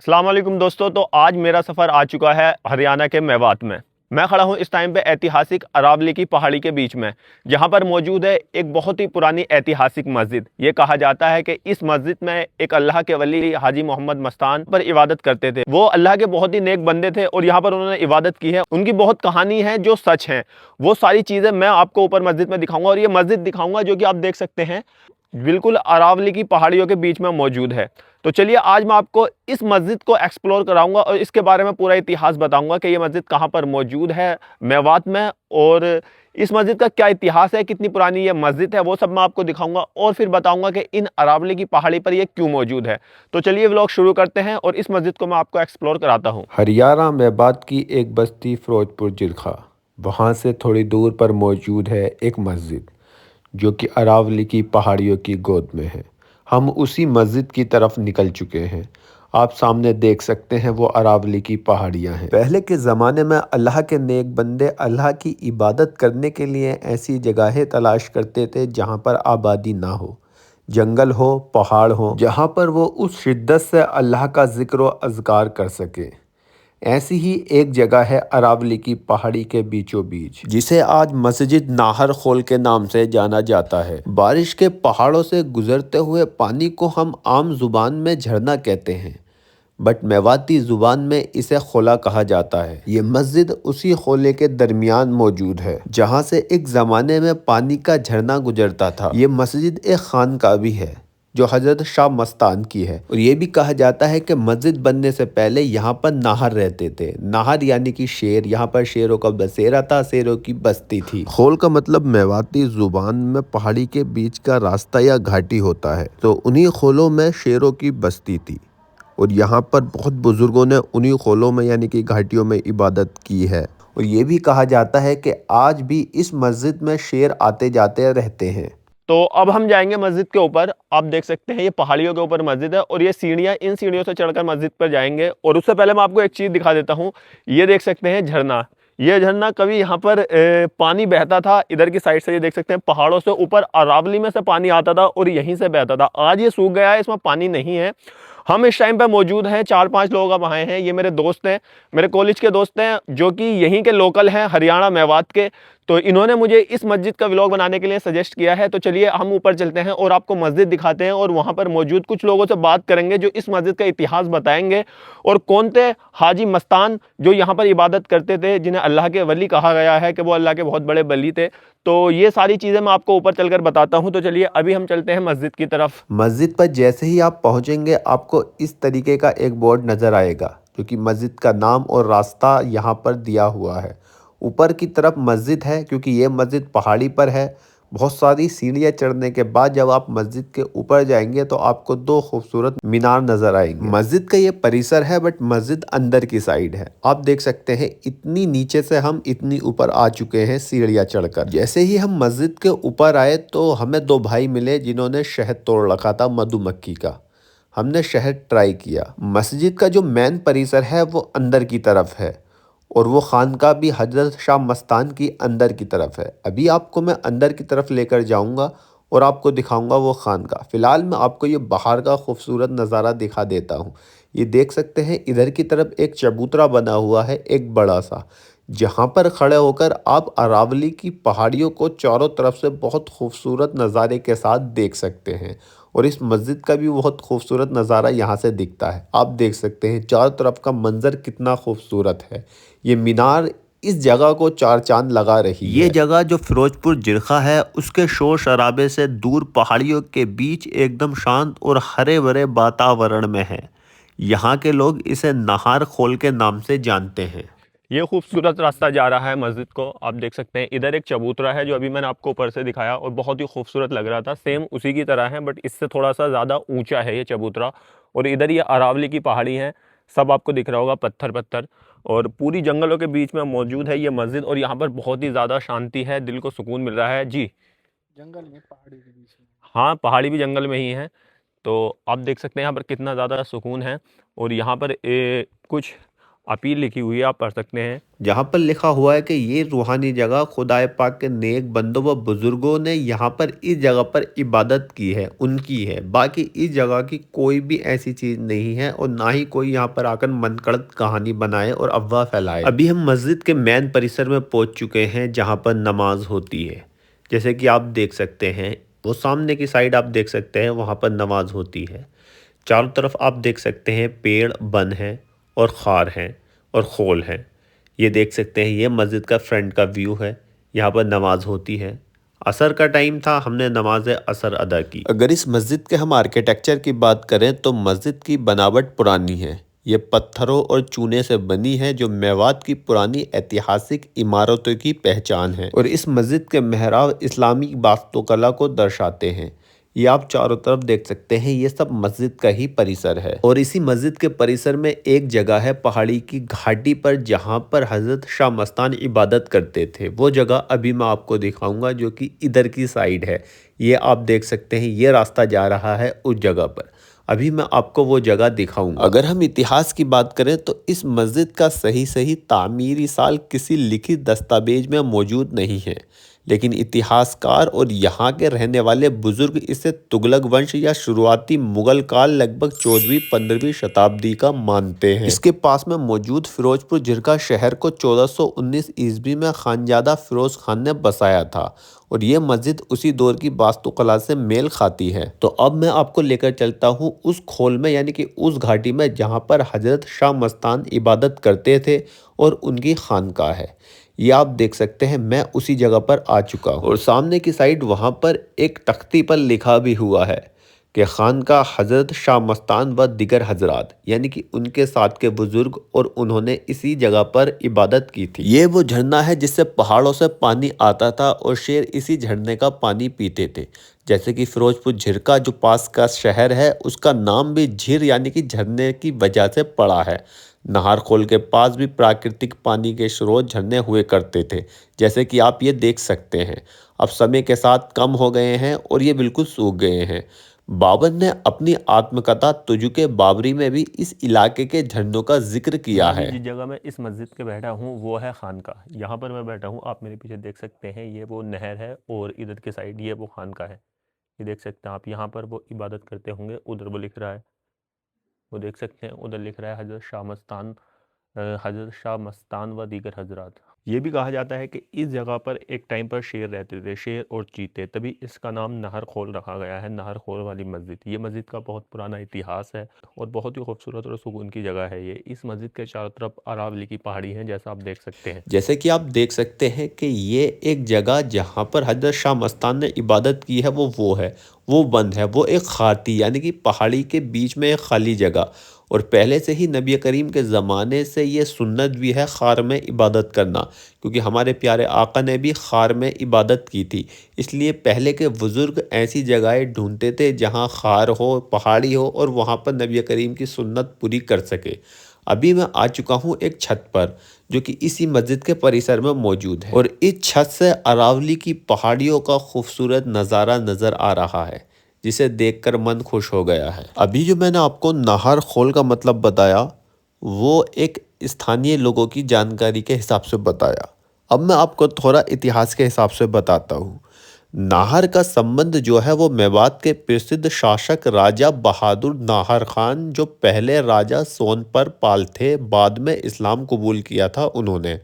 अस्सलाम वालेकुम दोस्तों। तो आज मेरा सफ़र आ चुका है हरियाणा के मेवात में। मैं खड़ा हूं इस टाइम पे ऐतिहासिक अरावली की पहाड़ी के बीच में, जहां पर मौजूद है एक बहुत ही पुरानी ऐतिहासिक मस्जिद। ये कहा जाता है कि इस मस्जिद में एक अल्लाह के वली हाजी मोहम्मद मस्तान पर इबादत करते थे। वो अल्लाह के बहुत ही नेक बंदे थे और यहाँ पर उन्होंने इबादत की है। उनकी बहुत कहानी है जो सच है। वो सारी चीज़ें मैं आपको ऊपर मस्जिद में दिखाऊंगा और ये मस्जिद दिखाऊंगा जो कि आप देख सकते हैं बिल्कुल अरावली की पहाड़ियों के बीच में मौजूद है। तो चलिए आज मैं आपको इस मस्जिद को एक्सप्लोर कराऊंगा और इसके बारे में पूरा इतिहास बताऊंगा कि ये मस्जिद कहाँ पर मौजूद है मेवात में, और इस मस्जिद का क्या इतिहास है, कितनी पुरानी ये मस्जिद है, वो सब मैं आपको दिखाऊंगा और फिर बताऊंगा कि इन अरावली की पहाड़ी पर ये क्यों मौजूद है। तो चलिए व्लॉग शुरू करते हैं और इस मस्जिद को मैं आपको एक्सप्लोर कराता हूँ। हरियाणा मेवात की एक बस्ती फिरोजपुर जिरखा, वहाँ से थोड़ी दूर पर मौजूद है एक मस्जिद जो कि अरावली की पहाड़ियों की गोद में है। हम उसी मस्जिद की तरफ निकल चुके हैं। आप सामने देख सकते हैं वो अरावली की पहाड़ियाँ हैं। पहले के ज़माने में अल्लाह के नेक बंदे अल्लाह की इबादत करने के लिए ऐसी जगहें तलाश करते थे जहाँ पर आबादी ना हो, जंगल हो, पहाड़ हो, जहाँ पर वो उस शिद्दत से अल्लाह का ज़िक्र व अज़कार कर सके। ऐसी ही एक जगह है अरावली की पहाड़ी के बीचों बीच, जिसे आज मस्जिद नाहर खोल के नाम से जाना जाता है। बारिश के पहाड़ों से गुजरते हुए पानी को हम आम जुबान में झरना कहते हैं, बट मेवाती जुबान में इसे खोला कहा जाता है। ये मस्जिद उसी खोले के दरमियान मौजूद है जहाँ से एक ज़माने में पानी का झरना गुजरता था। ये मस्जिद एक खानका भी है जो हज़रत शाह मस्तान की है, और ये भी कहा जाता है कि मस्जिद बनने से पहले यहाँ पर नाहर रहते थे। नाहर यानी कि शेर, यहाँ पर शेरों का बसेरा था, शेरों की बस्ती थी। खोल का मतलब मेवाती जुबान में पहाड़ी के बीच का रास्ता या घाटी होता है, तो उन्हीं खोलों में शेरों की बस्ती थी और यहाँ पर बहुत बुजुर्गों ने उन्हीं खोलों में यानी कि घाटियों में इबादत की है। और ये भी कहा जाता है कि आज भी इस मस्जिद में शेर आते जाते रहते हैं। तो अब हम जाएंगे मस्जिद के ऊपर। आप देख सकते हैं ये पहाड़ियों के ऊपर मस्जिद है और ये सीढ़ियाँ, इन सीढ़ियों से चढ़कर मस्जिद पर जाएंगे। और उससे पहले मैं आपको एक चीज़ दिखा देता हूँ। ये देख सकते हैं झरना। ये झरना कभी यहाँ पर पानी बहता था इधर की साइड से। ये देख सकते हैं पहाड़ों से ऊपर अरावली में से पानी आता था और यहीं से बहता था। आज ये सूख गया है, इसमें पानी नहीं है। हम इस टाइम पे मौजूद हैं, 4-5 लोग अब आए हैं। ये मेरे दोस्त हैं, मेरे कॉलेज के दोस्त हैं जो कि यहीं के लोकल हैं, हरियाणा मेवात के। तो इन्होंने मुझे इस मस्जिद का व्लॉग बनाने के लिए सजेस्ट किया है। तो चलिए हम ऊपर चलते हैं और आपको मस्जिद दिखाते हैं और वहाँ पर मौजूद कुछ लोगों से बात करेंगे जो इस मस्जिद का इतिहास बताएंगे और कौन थे हाजी मस्तान जो यहाँ पर इबादत करते थे, जिन्हें अल्लाह के वली कहा गया है कि वो अल्लाह के बहुत बड़े वली थे। तो ये सारी चीज़ें मैं आपको ऊपर चलकर बताता हूँ। तो चलिए अभी हम चलते हैं मस्जिद की तरफ। मस्जिद पर जैसे ही आप पहुंचेंगे आपको इस तरीके का एक बोर्ड नज़र आएगा जो कि मस्जिद का नाम और रास्ता यहाँ पर दिया हुआ है। ऊपर की तरफ मस्जिद है क्योंकि ये मस्जिद पहाड़ी पर है। बहुत सारी सीढ़ियाँ चढ़ने के बाद जब आप मस्जिद के ऊपर जाएंगे तो आपको दो खूबसूरत मीनार नज़र आएंगे। मस्जिद का ये परिसर है बट मस्जिद अंदर की साइड है। आप देख सकते हैं इतनी नीचे से हम इतनी ऊपर आ चुके हैं सीढ़ियाँ चढ़कर। जैसे ही हम मस्जिद के ऊपर आए तो हमें दो भाई मिले जिन्होंने शहद तोड़ रखा था मधुमक्खी का। हमने शहद ट्राई किया। मस्जिद का जो मेन परिसर है वो अंदर की तरफ है और वो खानका भी हजरत शाह मस्तान की अंदर की तरफ है। अभी आपको मैं अंदर की तरफ लेकर जाऊंगा और आपको दिखाऊंगा वो खानका। फिलहाल मैं आपको ये बाहर का खूबसूरत नज़ारा दिखा देता हूँ। ये देख सकते हैं इधर की तरफ एक चबूतरा बना हुआ है, एक बड़ा सा, जहाँ पर खड़े होकर आप अरावली की पहाड़ियों को चारों तरफ से बहुत खूबसूरत नज़ारे के साथ देख सकते हैं। और इस मस्जिद का भी बहुत खूबसूरत नज़ारा यहाँ से दिखता है। आप देख सकते हैं चारों तरफ का मंजर कितना खूबसूरत है। ये मीनार इस जगह को चार चांद लगा रही है। ये जगह जो फिरोजपुर जिरखा है उसके शोर शराबे से दूर पहाड़ियों के बीच एकदम शांत और हरे भरे वातावरण में है। यहाँ के लोग इसे नाहर खोल के नाम से जानते हैं। ये खूबसूरत रास्ता जा रहा है मस्जिद को। आप देख सकते हैं इधर एक चबूतरा है जो अभी मैंने आपको ऊपर से दिखाया और बहुत ही खूबसूरत लग रहा था। सेम उसी की तरह है बट इससे थोड़ा सा ज़्यादा ऊंचा है ये चबूतरा। और इधर ये अरावली की पहाड़ी है, सब आपको दिख रहा होगा, पत्थर पत्थर, और पूरी जंगलों के बीच में मौजूद है ये मस्जिद। और यहाँ पर बहुत ही ज़्यादा शांति है, दिल को सुकून मिल रहा है जी। जंगल में पहाड़ी के बीच में। हाँ, पहाड़ी भी जंगल में ही है। तो आप देख सकते हैं यहाँ पर कितना ज़्यादा सुकून है। और यहाँ पर कुछ अपील लिखी हुई है, आप पढ़ सकते हैं। जहाँ पर लिखा हुआ है कि ये रूहानी जगह खुदाए पाक के नेक बंदों व बुजुर्गों ने यहाँ पर इस जगह पर इबादत की है, उनकी है। बाकी इस जगह की कोई भी ऐसी चीज़ नहीं है और ना ही कोई यहाँ पर आकर मनगढ़ंत कहानी बनाए और अफवाह फैलाए। अभी हम मस्जिद के मेन परिसर में पहुँच चुके हैं जहाँ पर नमाज होती है। जैसे कि आप देख सकते हैं, वो सामने की साइड आप देख सकते हैं, वहाँ पर नमाज होती है। चारों तरफ आप देख सकते हैं पेड़ बन हैं और खार हैं और खोल हैं। ये देख सकते हैं, ये मस्जिद का फ्रंट का व्यू है। यहाँ पर नमाज होती है। असर का टाइम था, हमने नमाज असर अदा की। अगर इस मस्जिद के हम आर्किटेक्चर की बात करें तो मस्जिद की बनावट पुरानी है। ये पत्थरों और चूने से बनी है जो मेवात की पुरानी ऐतिहासिक इमारतों की पहचान है और इस मस्जिद के मेहराब इस्लामी वास्तुकला को दर्शाते हैं। ये आप चारों तरफ देख सकते हैं, ये सब मस्जिद का ही परिसर है और इसी मस्जिद के परिसर में एक जगह है पहाड़ी की घाटी पर जहाँ पर हज़रत शाह मस्तान इबादत करते थे। वो जगह अभी मैं आपको दिखाऊंगा जो कि इधर की साइड है। ये आप देख सकते हैं, ये रास्ता जा रहा है उस जगह पर। अभी मैं आपको वो जगह दिखाऊंगा। अगर हम इतिहास की बात करें तो इस मस्जिद का सही तामीरी साल किसी लिखित दस्तावेज में मौजूद नहीं है, लेकिन इतिहासकार और यहाँ के रहने वाले बुजुर्ग इसे तुगलक वंश या शुरुआती मुगल काल लगभग 14वीं-15वीं शताब्दी का मानते हैं। इसके पास में मौजूद फिरोजपुर झिरका शहर को 1419 ईस्वी में खानजादा फिरोज खान ने बसाया था और ये मस्जिद उसी दौर की वास्तुकला से मेल खाती है। तो अब मैं आपको लेकर चलता हूँ उस खोल में, यानी कि उस घाटी में जहाँ पर हजरत शाह मस्तान इबादत करते थे और उनकी खानका है। ये आप देख सकते हैं, मैं उसी जगह पर आ चुका हूँ और सामने की साइड वहाँ पर एक तख्ती पर लिखा भी हुआ है कि खानका हजरत शाह मस्तान व दिगर हजरात, यानी कि उनके साथ के बुजुर्ग, और उन्होंने इसी जगह पर इबादत की थी। ये वो झरना है जिससे पहाड़ों से पानी आता था और शेर इसी झरने का पानी पीते थे। जैसे कि फिरोजपुर झिरका जो पास का शहर है उसका नाम भी झीर यानी कि झरने की वजह से पड़ा है। नाहरखोल के पास भी प्राकृतिक पानी के स्रोत झरने हुए करते थे, जैसे कि आप ये देख सकते हैं। अब समय के साथ कम हो गए हैं और ये बिल्कुल सूख गए हैं। बाबर ने अपनी आत्मकथा तुजुके बाबरी में भी इस इलाके के झरनों का जिक्र किया है। जिस जगह मैं इस मस्जिद के बैठा हूँ वो है खानका। यहाँ पर मैं बैठा हूँ, आप मेरे पीछे देख सकते हैं, ये वो नहर है और इधर के साइड ये वो खानका है। ये देख सकते हैं आप, यहाँ पर वो इबादत करते होंगे। उधर वो लिख रहा है, वो देख सकते हैं, उधर लिख रहा है हजरत शाह मस्तान व दीगर हजरात। ये भी कहा जाता है कि इस जगह पर एक टाइम पर शेर रहते थे, शेर और चीते, तभी इसका नाम नाहरखोल रखा गया है, नाहरखोल वाली मस्जिद। ये मस्जिद का बहुत पुराना इतिहास है और बहुत ही खूबसूरत और सुकून की जगह है ये। इस मस्जिद के चारों तरफ अरावली की पहाड़ी है, जैसा आप देख सकते हैं। जैसे कि आप देख सकते हैं कि ये एक जगह जहाँ पर हजरत शाह मस्तान ने इबादत की है वो है, वो बंद है, वो एक खार थी, यानी कि पहाड़ी के बीच में एक खाली जगह। और पहले से ही नबी करीम के ज़माने से ये सुन्नत भी है खार में इबादत करना, क्योंकि हमारे प्यारे आका ने भी खार में इबादत की थी। इसलिए पहले के बुज़ुर्ग ऐसी जगहें ढूंढते थे जहाँ खार हो, पहाड़ी हो और वहाँ पर नबी करीम की सुन्नत पूरी कर सके। अभी मैं आ चुका हूँ एक छत पर जो कि इसी मस्जिद के परिसर में मौजूद है और इस छत से अरावली की पहाड़ियों का खूबसूरत नज़ारा नज़र आ रहा है, जिसे देखकर मन खुश हो गया है। अभी जो मैंने आपको नाहरखोल का मतलब बताया वो एक स्थानीय लोगों की जानकारी के हिसाब से बताया। अब मैं आपको थोड़ा इतिहास के हिसाब से बताता हूँ। नाहर का संबंध जो है वो मेवात के प्रसिद्ध शासक राजा बहादुर नाहर खान, जो पहले राजा सोनपर पाल थे, बाद में इस्लाम कबूल किया था उन्होंने,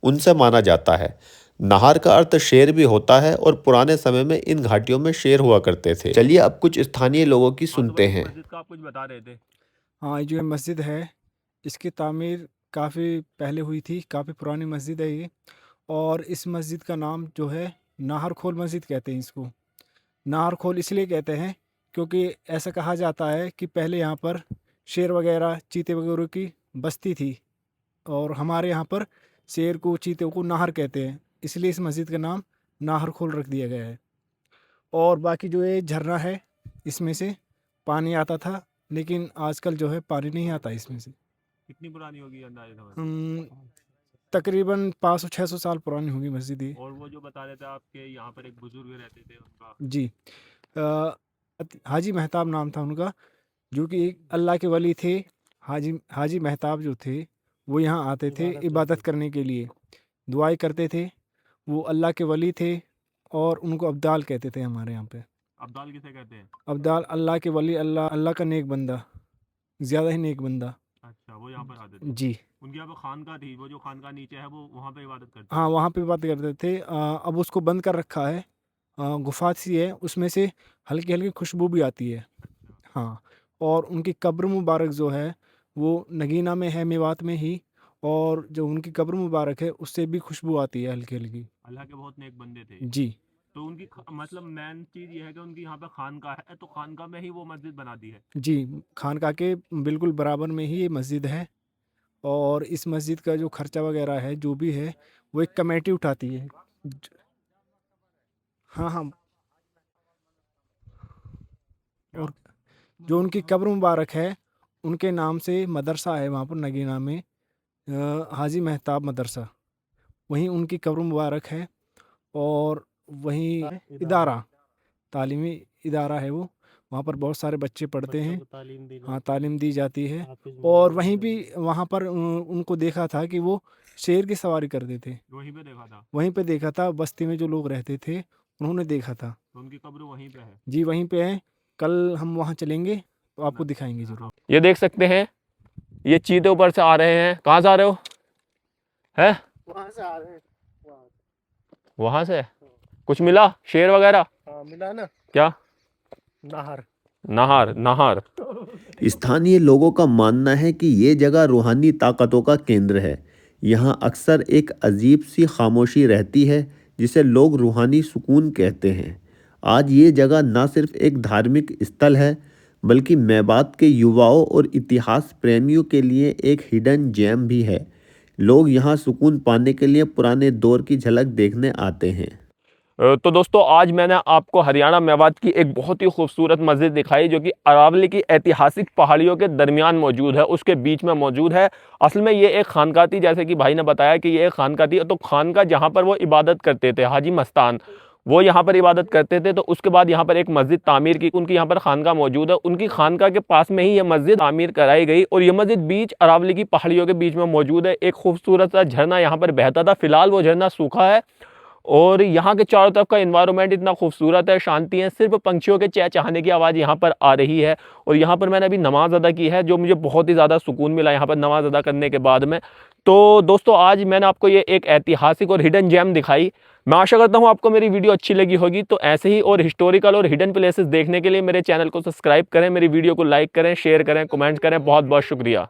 उनसे माना जाता है। नाहर का अर्थ शेर भी होता है और पुराने समय में इन घाटियों में शेर हुआ करते थे। चलिए अब कुछ स्थानीय लोगों की सुनते हैं। मस्जिद का आप कुछ बता रहे थे। हाँ, ये जो मस्जिद है इसकी तामीर काफ़ी पहले हुई थी, काफ़ी पुरानी मस्जिद है ये। और इस मस्जिद का नाम जो है नाहरखोल मस्जिद कहते हैं इसको। नाहरखोल इसलिए कहते हैं क्योंकि ऐसा कहा जाता है कि पहले यहाँ पर शेर वगैरह, चीते वगैरह की बस्ती थी और हमारे यहाँ पर शेर को, चीते को नाहर कहते हैं, इसलिए इस मस्जिद का नाम नाहरखोल रख दिया गया है। और बाकी जो ये झरना है इसमें से पानी आता था, लेकिन आजकल जो है पानी नहीं आता इसमें से। कितनी पुरानी होगी अंदाजा समझ? तकरीबन 500-600 साल पुरानी होगी मस्जिद ये। और वो जो बता रहे थे आपके यहाँ पर एक बुजुर्ग रहते थे, उनका जी, हाजी मेहताब नाम था उनका, जो कि एक अल्लाह के वली थे। हाजी हाजी मेहताब जो थे वो यहाँ आते थे इबादत करने के लिए, दुआएं करते थे। वो अल्लाह के वली थे और उनको अब्दाल कहते थे हमारे यहाँ पे। अब्दाल किसे कहते हैं? अब्दाल अल्लाह के वली, अल्लाह अल्लाह का नेक बंदा, ज़्यादा ही नेक बंदा। अच्छा, वो यहाँ पर आते थे। जी उनकी यहाँ पे खानका थी, वो जो खानका नीचे है वो वहाँ पे इबादत करते हाँ, थे। वहाँ पे बात करते थे। अब उसको बंद कर रखा है, गुफा सी है, उसमें से हल्की हल्की खुशबू भी आती है। हाँ, और उनकी कब्र मुबारक जो है वो नगीना में है, मेवात में ही। और जो उनकी कब्र मुबारक है उससे भी खुशबू आती है हल्की हल्की। अल्लाह के बहुत नेक बंदे थे। जी तो उनकी मतलब मेन चीज ये है कि उनकी यहाँ पे खानका है, तो खानका में ही वो मस्जिद बना दी है। जी, खानका के बिल्कुल बराबर में ही ये मस्जिद है। और इस मस्जिद का जो खर्चा वगैरह है जो भी है वो एक कमेटी उठाती है। हाँ हाँ, और जो उनकी कब्र मुबारक है उनके नाम से मदरसा है वहाँ पर नगीना में, हाजी महताब मदरसा, वहीं उनकी कब्र मुबारक है। और वहीं इदारा, तालीमी इदारा है वो, वहाँ पर बहुत सारे बच्चे पढ़ते हैं। हाँ, तालीम दी जाती है। और वहीं भी वहाँ पर उनको देखा था कि वो शेर की सवारी करते थे। वहीं पे देखा था। वहीं पे देखा था, बस्ती में जो लोग रहते थे उन्होंने देखा था। तो उनकी कब्र वहीं पे है। जी वहीं पे है, कल हम वहाँ चलेंगे तो आपको दिखाएंगे ज़रूर। ये देख सकते हैं, ये चीते ऊपर से आ रहे हैं। कहाँ से आ रहे हो? है वहां से आ रहे हैं। वहां से कुछ मिला, शेर वगैरह? हाँ, मिला ना, क्या? नहर। नहार नहार। स्थानीय लोगों का मानना है कि ये जगह रूहानी ताकतों का केंद्र है। यहाँ अक्सर एक अजीब सी खामोशी रहती है जिसे लोग रूहानी सुकून कहते हैं। आज ये जगह न सिर्फ एक धार्मिक स्थल है बल्कि मेवात के युवाओं और इतिहास प्रेमियों के लिए एक हिडन जेम भी है। लोग यहाँ सुकून पाने के लिए पुराने दौर की झलक देखने आते हैं। तो दोस्तों, आज मैंने आपको हरियाणा मेवात की एक बहुत ही खूबसूरत मस्जिद दिखाई जो कि अरावली की ऐतिहासिक पहाड़ियों के दरमियान मौजूद है, उसके बीच में मौजूद है। असल में ये एक खानका थी, जैसे कि भाई ने बताया कि ये एक खानका थी। तो खानका जहाँ पर वो इबादत करते थे, हाजी मस्तान, वो यहाँ पर इबादत करते थे। तो उसके बाद यहाँ पर एक मस्जिद तामीर की, उनकी यहाँ पर खानका मौजूद है। उनकी खानका के पास में ही ये मस्जिद तामीर कराई गई और ये मस्जिद बीच अरावली की पहाड़ियों के बीच में मौजूद है। एक खूबसूरत सा झरना यहाँ पर बहता था, फिलहाल वो झरना सूखा है। और यहाँ के चारों तरफ का एनवायरनमेंट इतना खूबसूरत है, शांति है, सिर्फ पंछियों के चहचहाने की आवाज़ यहाँ पर आ रही है। और यहाँ पर मैंने अभी नमाज अदा की है, जो मुझे बहुत ही ज़्यादा सुकून मिला यहाँ पर नमाज अदा करने के बाद में। तो दोस्तों, आज मैंने आपको ये एक ऐतिहासिक और हिडन जेम दिखाई। मैं आशा करता हूँ आपको मेरी वीडियो अच्छी लगी होगी। तो ऐसे ही और हिस्टोरिकल और हिडन प्लेसेस देखने के लिए मेरे चैनल को सब्सक्राइब करें, मेरी वीडियो को लाइक करें, शेयर करें, कमेंट करें। बहुत बहुत शुक्रिया।